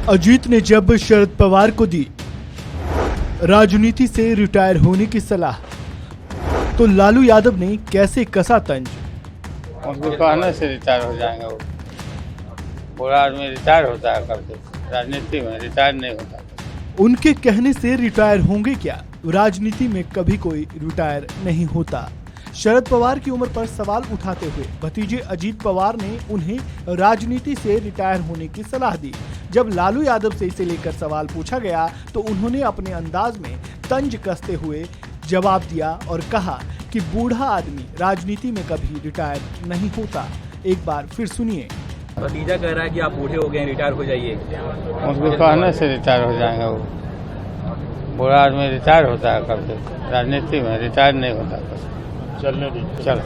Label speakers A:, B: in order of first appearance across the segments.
A: अजीत ने जब शरद पवार को दी राजनीति से रिटायर होने की सलाह, तो लालू यादव ने कैसे कसा तंज।
B: उनको कहने से रिटायर हो जाएंगे। वो पूरा आदमी रिटायर होता है करके, राजनीति में रिटायर नहीं होता।
A: उनके कहने से रिटायर होंगे क्या? राजनीति में कभी कोई रिटायर नहीं होता। शरद पवार की उम्र पर सवाल उठाते हुए भतीजे अजीत पवार ने उन्हें राजनीति से रिटायर होने की सलाह दी। जब लालू यादव से इसे लेकर सवाल पूछा गया तो उन्होंने अपने अंदाज में तंज कसते हुए जवाब दिया और कहा कि बूढ़ा आदमी राजनीति में कभी रिटायर नहीं होता। एक बार फिर सुनिए।
C: भतीजा कह रहा है कि आप बूढ़े हो गए, रिटायर हो जाइए।
B: उनको कहने से रिटायर हो जाएंगे। वो पूरा आदमी रिटायर होता है करके, राजनीति में रिटायर नहीं होता। चलने दीजिए। चलो।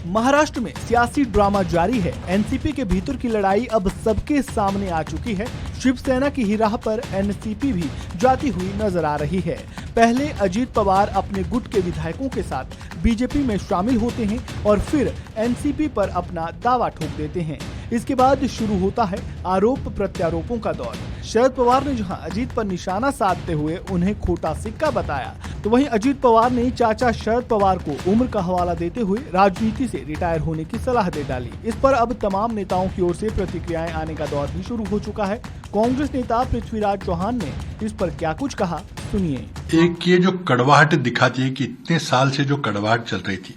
A: महाराष्ट्र में सियासी ड्रामा जारी है। एनसीपी के भीतर की लड़ाई अब सबके सामने आ चुकी है। शिवसेना की ही राह पर एनसीपी भी जाती हुई नजर आ रही है। पहले अजीत पवार अपने गुट के विधायकों के साथ बीजेपी में शामिल होते हैं और फिर एनसीपी पर अपना दावा ठोक देते हैं। इसके बाद शुरू होता है आरोप प्रत्यारोपों का दौर। शरद पवार ने जहां अजीत पर निशाना साधते हुए उन्हें खोटा सिक्का बताया, तो वहीं अजीत पवार ने चाचा शरद पवार को उम्र का हवाला देते हुए राजनीति से रिटायर होने की सलाह दे डाली। इस पर अब तमाम नेताओं की ओर से प्रतिक्रियाएं आने का दौर भी शुरू हो चुका है। कांग्रेस नेता पृथ्वीराज चौहान ने इस पर क्या कुछ कहा, सुनिए।
D: एक ये जो कड़वाहट दिखाती है कि इतने साल से जो कड़वाहट चल रही थी,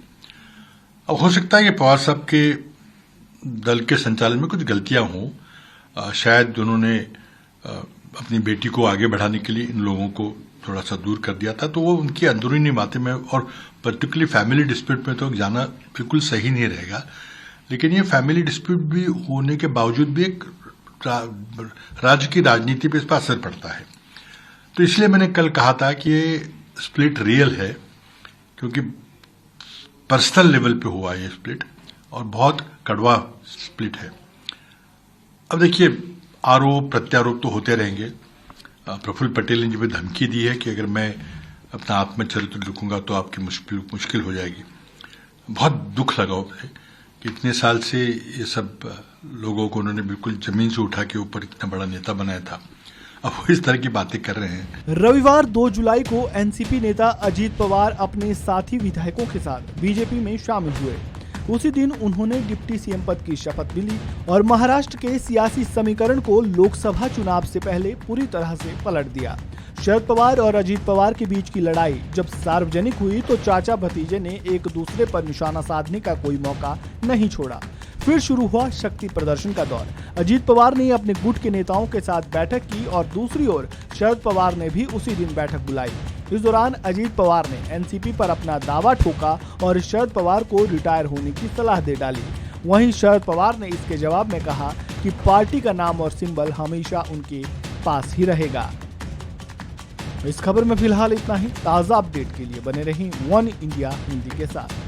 D: अब हो सकता है कि पवार साहब के दल के संचालन में कुछ गलतियां हों। शायद उन्होंने अपनी बेटी को आगे बढ़ाने के लिए इन लोगों को थोड़ा सा दूर कर दिया था, तो वो उनकी अंदरूनी बातें में और पर्टिकुलरली फैमिली डिस्प्यूट में तो जाना बिल्कुल सही नहीं रहेगा। लेकिन ये फैमिली डिस्प्यूट भी होने के बावजूद भी एक राज्य की राजनीति पे इस पर असर पड़ता है। तो इसलिए मैंने कल कहा था कि ये स्प्लिट रियल है, क्योंकि पर्सनल लेवल पे हुआ ये स्प्लिट और बहुत कड़वा स्प्लिट है। अब देखिए, आरोप प्रत्यारोप तो होते रहेंगे। प्रफुल्ल पटेल ने मुझे धमकी दी है कि अगर मैं अपना आत्मचरित्र लिखूंगा तो आपकी मुश्किल हो जाएगी। बहुत दुख लगा मुझे कि इतने साल से ये सब लोगों को उन्होंने बिल्कुल जमीन से उठा के ऊपर इतना बड़ा नेता बनाया था, अब वो इस तरह की बातें कर रहे हैं।
A: रविवार 2 जुलाई को एनसीपी नेता अजीत पवार अपने साथी विधायकों के साथ बीजेपी में शामिल हुए। उसी दिन उन्होंने डिप्टी सीएम पद की शपथ भी ली और महाराष्ट्र के सियासी समीकरण को लोकसभा चुनाव से पहले पूरी तरह से पलट दिया। शरद पवार और अजीत पवार के बीच की लड़ाई जब सार्वजनिक हुई तो चाचा भतीजे ने एक दूसरे पर निशाना साधने का कोई मौका नहीं छोड़ा। फिर शुरू हुआ शक्ति प्रदर्शन का दौर। अजीत पवार ने अपने गुट के नेताओं के साथ बैठक की और दूसरी ओर शरद पवार ने भी उसी दिन बैठक बुलाई। इस दौरान अजीत पवार ने एनसीपी पर अपना दावा ठोका और शरद पवार को रिटायर होने की सलाह दे डाली। वहीं शरद पवार ने इसके जवाब में कहा कि पार्टी का नाम और सिंबल हमेशा उनके पास ही रहेगा। इस खबर में फिलहाल इतना ही। ताज़ा अपडेट के लिए बने रहें वन इंडिया हिंदी के साथ।